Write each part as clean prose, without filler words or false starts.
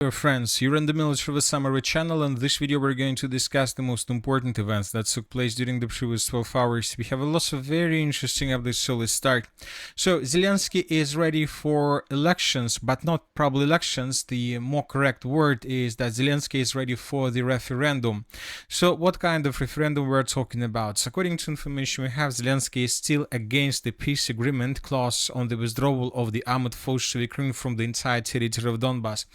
Dear friends, you're in the Military Summary channel, and in this video we're going to discuss the most important events that took place during the previous 12 hours. We have a lot of very interesting updates, so let's start. So Zelensky is ready for elections, but not probably elections. The more correct word is that Zelensky is ready for the referendum. So what kind of referendum we're talking about? So according to information we have, Zelensky is still against the peace agreement clause on the withdrawal of the armed forces of Ukraine from the entire territory of Donbas.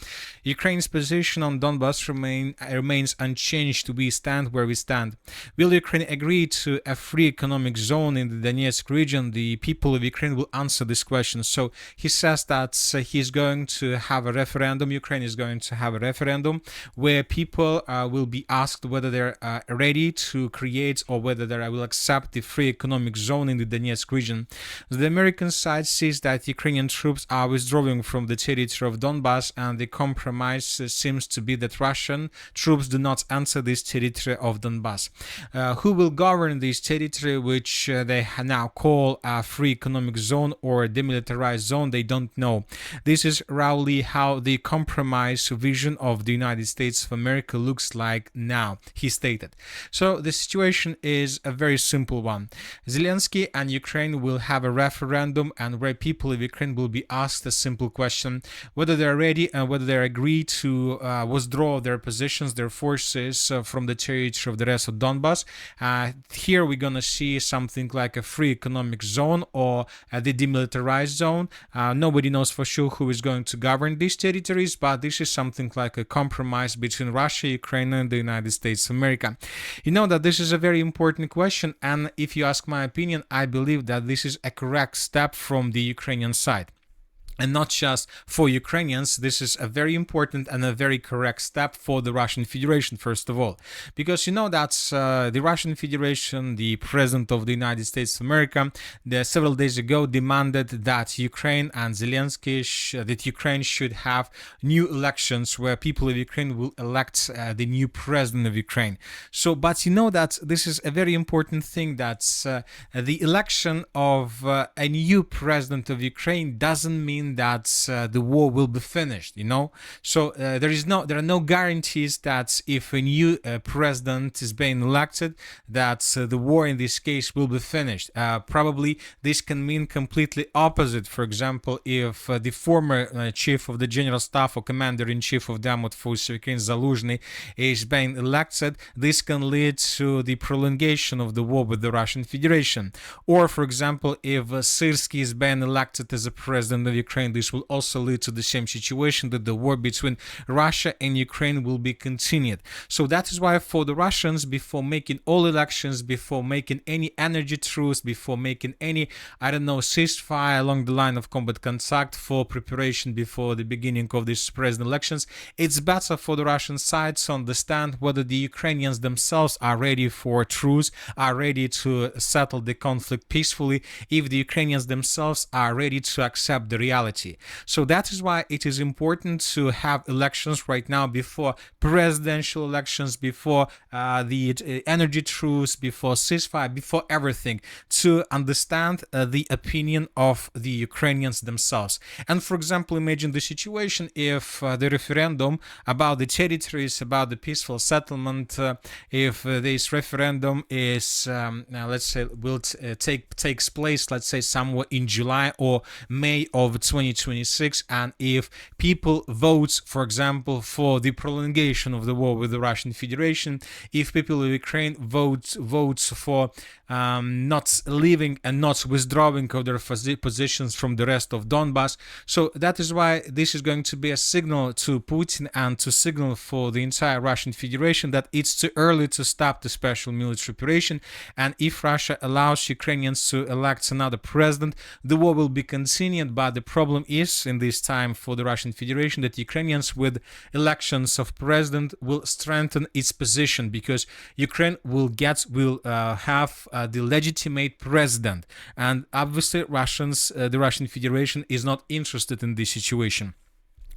Ukraine's position on Donbas remains unchanged. We stand where we stand. Will Ukraine agree to a free economic zone in the Donetsk region? The people of Ukraine will answer this question. So he says that he's going to have a referendum. Ukraine is going to have a referendum where people will be asked whether they're ready to create or whether they will accept the free economic zone in the Donetsk region. The American side sees that Ukrainian troops are withdrawing from the territory of Donbas, and the compromise seems to be that Russian troops do not enter this territory of Donbas. Who will govern this territory, which they now call a free economic zone or a demilitarized zone? They don't know. This is roughly how the compromise vision of the United States of America looks like now, he stated. So the situation is a very simple one. Zelensky and Ukraine will have a referendum, and where people of Ukraine will be asked a simple question whether they're ready and whether they agree to withdraw their positions, their forces from the territory of the rest of Donbas. Here we're going to see something like a free economic zone or the demilitarized zone. Nobody knows for sure who is going to govern these territories, but this is something like a compromise between Russia, Ukraine, and the United States of America. You know that this is a very important question, and if you ask my opinion, I believe that this is a correct step from the Ukrainian side. And not just for Ukrainians, this is a very important and a very correct step for the Russian Federation, first of all. Because you know that the Russian Federation, the President of the United States of America, several days ago demanded that Ukraine and Zelensky, that Ukraine should have new elections where people of Ukraine will elect the new President of Ukraine. So, but you know that this is a very important thing, that the election of a new President of Ukraine doesn't mean that the war will be finished, you know. So there are no guarantees that if a new president is being elected, that the war in this case will be finished. Probably this can mean completely opposite. For example, if the former chief of the general staff or commander-in-chief of the armed forces of Ukraine, Zaluzhny, is being elected, this can lead to the prolongation of the war with the Russian Federation. Or, for example, if Syrsky is being elected as a president of Ukraine, this will also lead to the same situation, that the war between Russia and Ukraine will be continued. So that is why for the Russians, before making all elections, before making any energy truce, before making any, ceasefire along the line of combat contact for preparation before the beginning of these president elections, it's better for the Russian side to understand whether the Ukrainians themselves are ready for truce, are ready to settle the conflict peacefully, if the Ukrainians themselves are ready to accept the reality. So that is why it is important to have elections right now, before presidential elections, before the energy truce, before ceasefire, before everything, to understand the opinion of the Ukrainians themselves. And for example, imagine the situation if the referendum about the territories, about the peaceful settlement, if this referendum is, let's say, takes place, let's say, somewhere in July or May of 2026, and if people vote, for example, for the prolongation of the war with the Russian Federation, if people of Ukraine votes for not leaving and not withdrawing of their positions from the rest of Donbas. So that is why this is going to be a signal to Putin and to signal for the entire Russian Federation that it's too early to stop the special military operation, and if Russia allows Ukrainians to elect another president, the war will be continued. But the problem is, in this time for the Russian Federation, that Ukrainians with elections of president will strengthen its position, because Ukraine will have the legitimate president, and obviously the Russian Federation is not interested in this situation.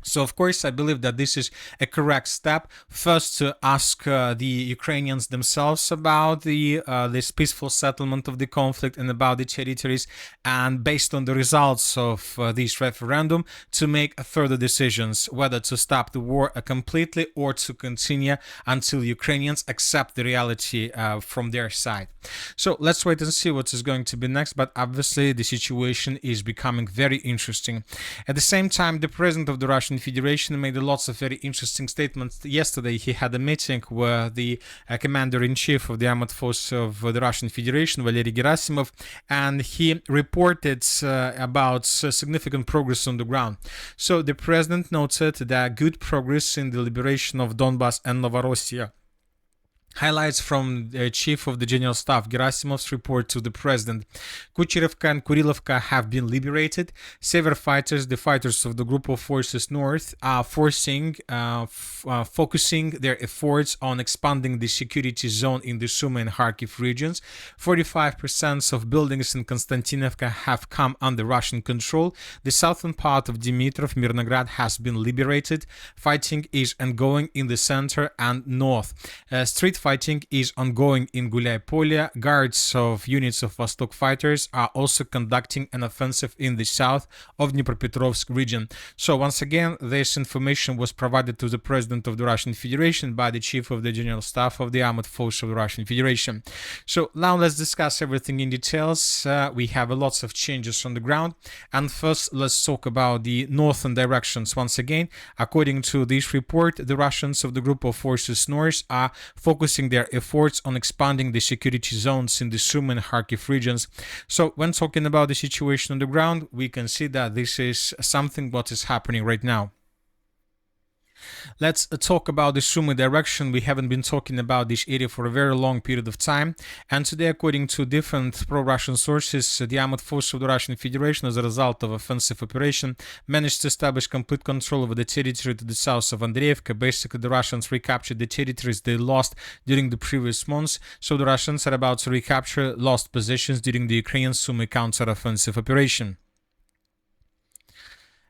So, of course, I believe that this is a correct step. First, to ask the Ukrainians themselves about this peaceful settlement of the conflict and about the territories, and based on the results of this referendum, to make further decisions whether to stop the war completely or to continue until Ukrainians accept the reality from their side. So, let's wait and see what is going to be next. But obviously, the situation is becoming very interesting. At the same time, the president of the Russian Federation made lots of very interesting statements. Yesterday, he had a meeting where the commander-in-chief of the armed forces of the Russian Federation, Valery Gerasimov, and he reported about significant progress on the ground. So the president noted that good progress in the liberation of Donbass and Novorossiya. Highlights from the chief of the general staff Gerasimov's report to the president. Kucherevka and Kurilovka have been liberated. Sever fighters, the fighters of the group of forces north, are focusing their efforts on expanding the security zone in the Sumy and Kharkiv regions. 45% of buildings in Konstantinovka have come under Russian control. The southern part of Dimitrov, Mirnograd, has been liberated. Fighting is ongoing in the center and north. Street fighting is ongoing in Gulay-Polye. Guards of units of Vostok fighters are also conducting an offensive in the south of Dnipropetrovsk region. So once again, this information was provided to the President of the Russian Federation by the Chief of the General Staff of the Armed Forces of the Russian Federation. So now let's discuss everything in details. We have lots of changes on the ground. And first, let's talk about the northern directions. Once again, according to this report, the Russians of the group of forces north are focusing their efforts on expanding the security zones in the Sumy and Kharkiv regions. So when talking about the situation on the ground, we can see that this is something what is happening right now. Let's talk about the Sumy direction. We haven't been talking about this area for a very long period of time. And today, according to different pro-Russian sources, the armed forces of the Russian Federation, as a result of offensive operation, managed to establish complete control over the territory to the south of Andreevka. Basically, the Russians recaptured the territories they lost during the previous months. So the Russians are about to recapture lost positions during the Ukrainian Sumy counter-offensive operation.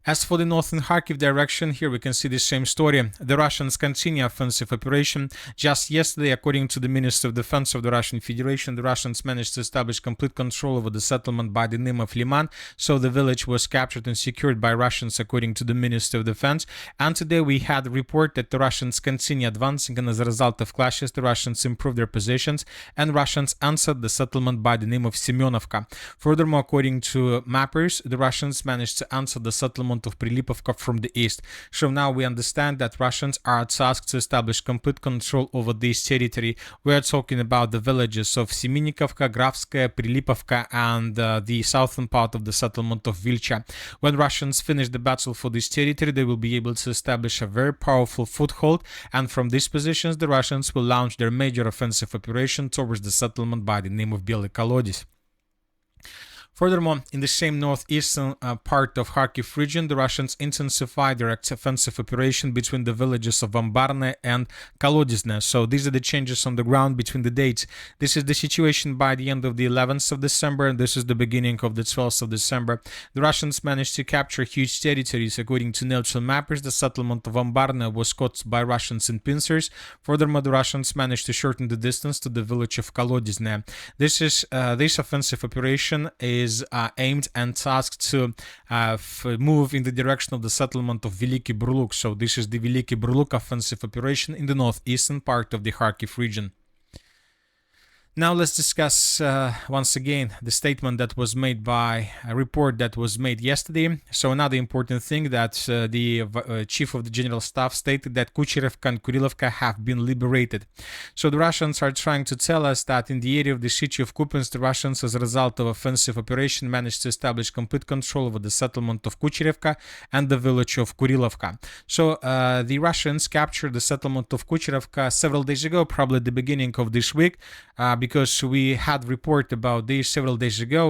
As for the northern Kharkiv direction, here we can see the same story. The Russians continue offensive operation. Just yesterday, according to the Minister of Defense of the Russian Federation, the Russians managed to establish complete control over the settlement by the name of Liman. So the village was captured and secured by Russians, according to the Minister of Defense. And today we had a report that the Russians continue advancing, and as a result of clashes, the Russians improved their positions, and Russians answered the settlement by the name of Semyonovka. Furthermore, according to mappers, the Russians managed to answer the settlement of Prilipovka from the east. So now we understand that Russians are tasked to establish complete control over this territory. We are talking about the villages of Seminikovka, Grafskaya, Prilipovka, and the southern part of the settlement of Vilcha. When Russians finish the battle for this territory, they will be able to establish a very powerful foothold, and from these positions the Russians will launch their major offensive operation towards the settlement by the name of Bely Kolodys. Furthermore, in the same northeastern part of Kharkiv region, the Russians intensified their offensive operation between the villages of Ambarne and Kolodysne. So these are the changes on the ground between the dates. This is the situation by the end of the 11th of December, and this is the beginning of the 12th of December. The Russians managed to capture huge territories. According to neutral mappers, the settlement of Ambarne was caught by Russians in pincers. Furthermore, the Russians managed to shorten the distance to the village of Kolodysne. This offensive operation is aimed and tasked to move in the direction of the settlement of Veliki Burluk. So this is the Veliki Burluk offensive operation in the northeastern part of the Kharkiv region. Now let's discuss once again the statement that was made by a report that was made yesterday. So another important thing that the chief of the general staff stated that Kucherevka and Kurilovka have been liberated. So the Russians are trying to tell us that in the area of the city of Kupiansk, the Russians, as a result of offensive operation, managed to establish complete control over the settlement of Kucherevka and the village of Kurilovka. So the Russians captured the settlement of Kucherevka several days ago, probably at the beginning of this week, because we had report about this several days ago.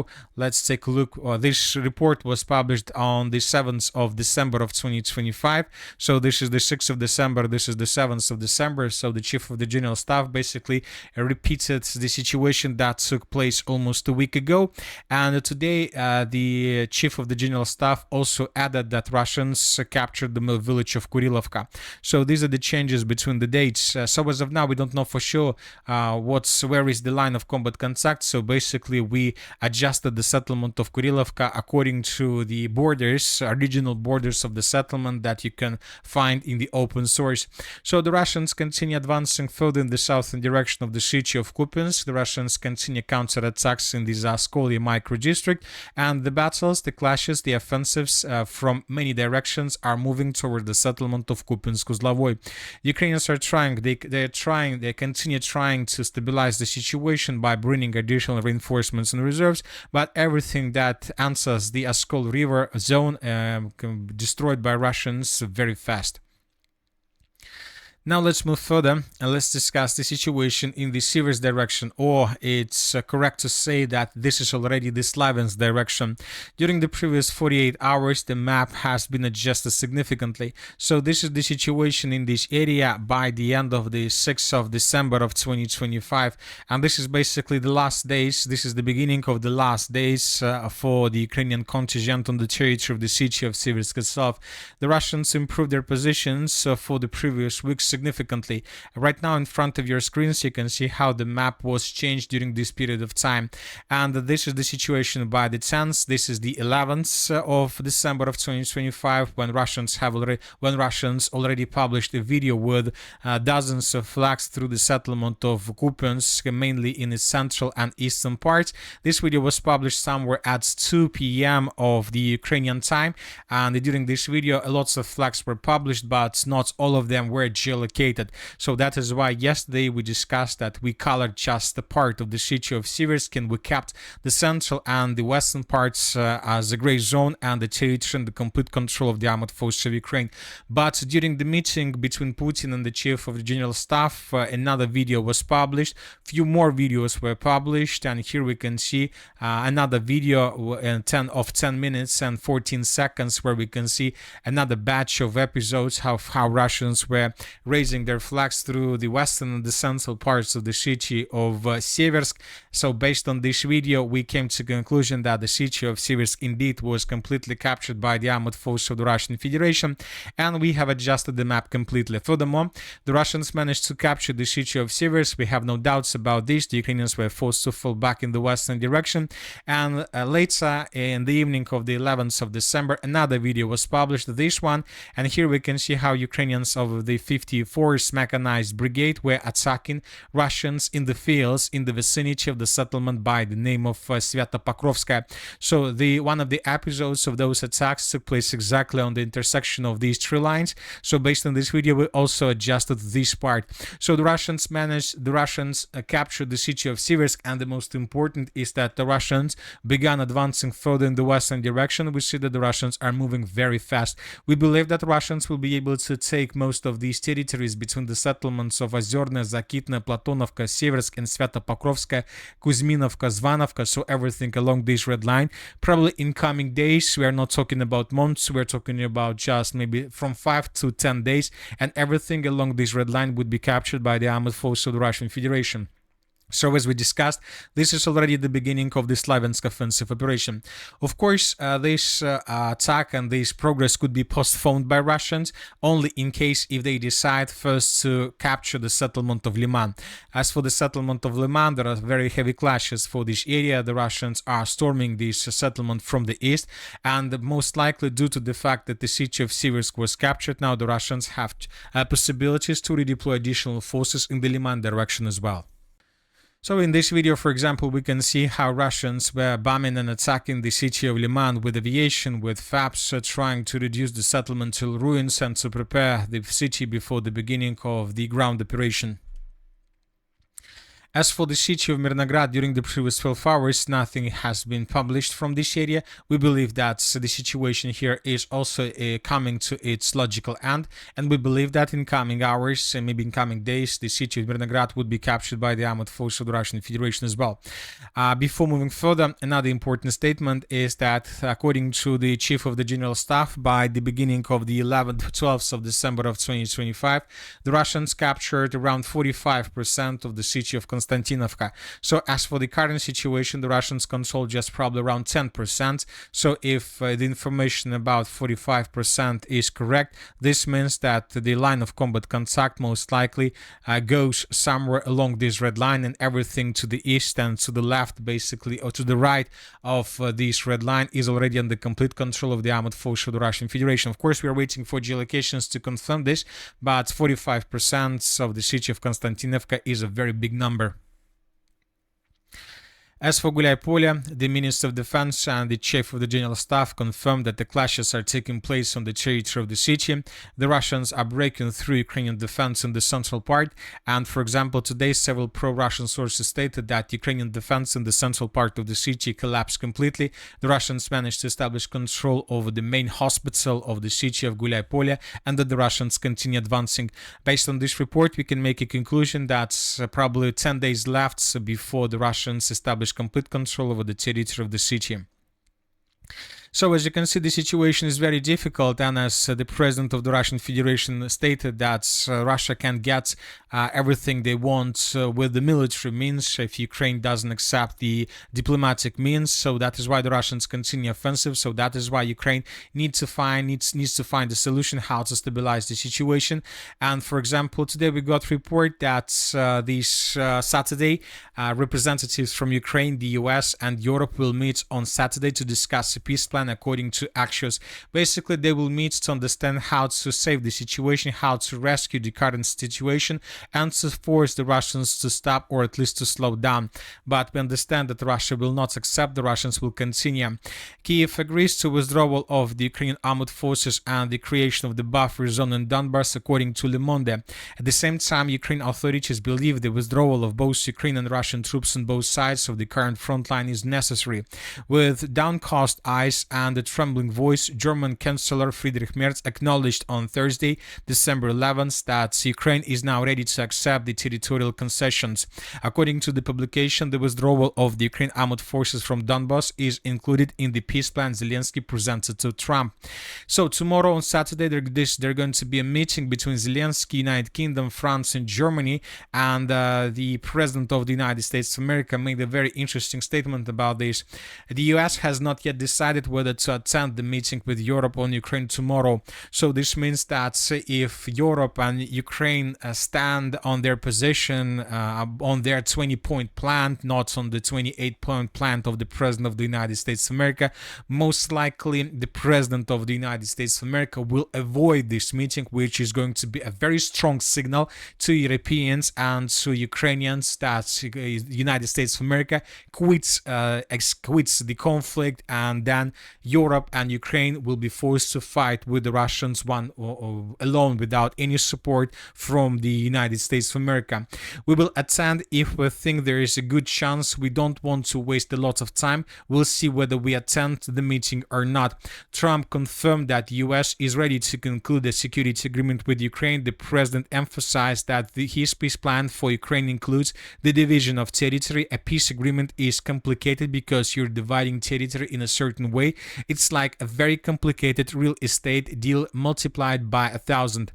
Let's take a look. This report was published on the 7th of December of 2025. So this is the 6th of December, this is the 7th of December. So the Chief of the General Staff basically repeated the situation that took place almost a week ago. And today the Chief of the General Staff also added that Russians captured the village of Kurilovka. So these are the changes between the dates. So as of now, we don't know for sure where is the line of combat contact. So basically we adjusted the settlement of Kurilovka according to the borders, original borders of the settlement that you can find in the open source. So the Russians continue advancing further in the southern direction of the city of Kupiansk. The Russians continue counterattacks in the Zaskolye micro district, and the battles, the clashes, the offensives from many directions are moving toward the settlement of Kupiansk-Uzlovoy. Ukrainians are trying, they continue trying to stabilize the situation by bringing additional reinforcements and reserves, but everything that answers the Oskol River zone destroyed by Russians very fast. Now let's move further and let's discuss the situation in the Siversk direction, or it's correct to say that this is already the Sloviansk direction. During the previous 48 hours, the map has been adjusted significantly. So this is the situation in this area by the end of the 6th of December of 2025. And this is basically the last days, this is the beginning of the last days for the Ukrainian contingent on the territory of the city of Siversk itself. The Russians improved their positions for the previous weeks significantly. Right now in front of your screens you can see how the map was changed during this period of time, and this is the situation by the 10th. This is the 11th of December of 2025 when Russians already published a video with dozens of flags through the settlement of Kupiansk, mainly in its central and eastern parts. This video was published somewhere at 2 p.m. of the Ukrainian time, and during this video lots of flags were published, but not all of them were geolocated. So that is why yesterday we discussed that we colored just the part of the city of Siversk, and we kept the central and the western parts as a gray zone and the territory and the complete control of the armed forces of Ukraine. But during the meeting between Putin and the Chief of the General Staff, another video was published. Few more videos were published, and here we can see another video of 10 minutes and 14 seconds where we can see another batch of episodes of how Russians were raising their flags through the western and the central parts of the city of Seversk. So based on this video, we came to the conclusion that the city of Seversk indeed was completely captured by the armed forces of the Russian Federation, and we have adjusted the map completely. Furthermore, the Russians managed to capture the city of Seversk. We have no doubts about this. The Ukrainians were forced to fall back in the western direction, and later in the evening of the 11th of December, another video was published, this one, and here we can see how Ukrainians of the 54th Mechanized Brigade were attacking Russians in the fields in the vicinity of the settlement by the name of Sviatopokrovskaya. So one of the episodes of those attacks took place exactly on the intersection of these three lines. So based on this video, we also adjusted this part. So the Russians captured the city of Siversk, and the most important is that the Russians began advancing further in the western direction. We see that the Russians are moving very fast. We believe that Russians will be able to take most of these territories between the settlements of Ozerna, Zakitna, Platonovka, Seversk, and Sviatopokrovskaya, Kuzminovka, Zvanovka, so everything along this red line. Probably in coming days, we are not talking about months, we're talking about just maybe from 5 to 10 days, and everything along this red line would be captured by the armed forces of the Russian Federation. So as we discussed, this is already the beginning of the Sloviansk offensive operation. Of course, this attack and this progress could be postponed by Russians only in case if they decide first to capture the settlement of Liman. As for the settlement of Liman, there are very heavy clashes for this area. The Russians are storming this settlement from the east, and most likely due to the fact that the city of Siversk was captured, now the Russians have possibilities to redeploy additional forces in the Liman direction as well. So in this video, for example, we can see how Russians were bombing and attacking the city of Liman with aviation, with FAPs, trying to reduce the settlement to ruins and to prepare the city before the beginning of the ground operation. As for the city of Mirnograd, during the previous 12 hours, nothing has been published from this area. We believe that the situation here is also coming to its logical end, and we believe that in coming hours and maybe in coming days, the city of Mirnograd would be captured by the armed forces of the Russian Federation as well. Before moving further, another important statement is that, according to the Chief of the General Staff, by the beginning of the 11th, 12th of December of 2025, the Russians captured around 45% of the city of Konstantinovka. So as for the current situation, the Russians control just probably around 10%. So if the information about 45% is correct, this means that the line of combat contact most likely goes somewhere along this red line, and everything to the east and to the left, basically, or to the right of this red line is already under complete control of the armed forces of the Russian Federation. Of course, we are waiting for geolocations to confirm this, but 45% of the city of Konstantinovka is a very big number. As for Guliai-Polya, the Minister of Defense and the Chief of the General Staff confirmed that the clashes are taking place on the territory of the city. The Russians are breaking through Ukrainian defense in the central part, and for example, today several pro-Russian sources stated that Ukrainian defense in the central part of the city collapsed completely. The Russians managed to establish control over the main hospital of the city of Guliai-Polya, and that the Russians continue advancing. Based on this report, we can make a conclusion that probably 10 days left before the Russians establish complete control over the territory of the city. So as you can see, the situation is very difficult, and as the president of the Russian Federation stated that Russia can get everything they want with the military means if Ukraine doesn't accept the diplomatic means. So that is why the Russians continue offensive. So that is why Ukraine needs to find a solution how to stabilize the situation. And for example, today we got report that this Saturday representatives from Ukraine, the US, and Europe will meet on Saturday to discuss a peace plan according to Axios. Basically, they will meet to understand how to save the situation, how to rescue the current situation, and to force the Russians to stop or at least to slow down. But we understand that Russia will not accept, the Russians will continue. Kiev agrees to withdrawal of the Ukrainian armed forces and the creation of the buffer zone in Donbass, according to Le Monde. At the same time, Ukrainian authorities believe the withdrawal of both Ukrainian and Russian troops on both sides of the current front line is necessary. With downcast eyes and a trembling voice, German Chancellor Friedrich Merz acknowledged on Thursday, December 11th, that Ukraine is now ready to accept the territorial concessions. According to the publication, the withdrawal of the Ukrainian armed forces from Donbass is included in the peace plan Zelensky presented to Trump. So tomorrow on Saturday, there's going to be a meeting between Zelensky, United Kingdom, France, and Germany, and the President of the United States of America made a very interesting statement about this. The US has not yet decided whether to attend the meeting with Europe on Ukraine tomorrow. So this means that if Europe and Ukraine stand on their position, on their 20-point plan, not on the 28-point plan of the President of the United States of America, most likely the President of the United States of America will avoid this meeting, which is going to be a very strong signal to Europeans and to Ukrainians that the United States of America quits the conflict, and then Europe and Ukraine will be forced to fight with the Russians alone without any support from the United States of America. We will attend if we think there is a good chance. We don't want to waste a lot of time. We'll see whether we attend the meeting or not. Trump confirmed that the US is ready to conclude a security agreement with Ukraine. The president emphasized that his peace plan for Ukraine includes the division of territory. A peace agreement is complicated because you're dividing territory in a certain way. It's like a very complicated real estate deal multiplied by 1,000.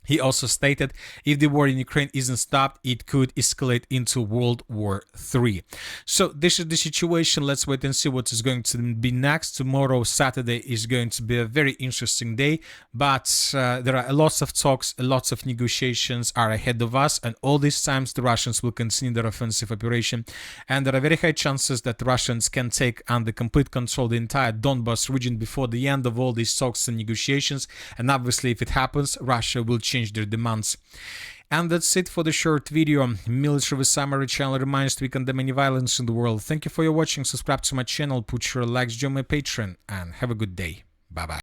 He also stated if the war in Ukraine isn't stopped, it could escalate into World War III. So this is the situation. Let's wait and see what is going to be next. Tomorrow, Saturday, is going to be a very interesting day, but there are lots of talks, lots of negotiations are ahead of us, and all these times the Russians will continue their offensive operation, and there are very high chances that the Russians can take under complete control the entire Donbass region before the end of all these talks and negotiations, and obviously if it happens, Russia will change their demands. And that's it for the short video. Military Summary channel reminds to we condemn any violence in the world. Thank you for your watching. Subscribe to my channel, put your likes, join my Patreon, and have a good day. Bye bye.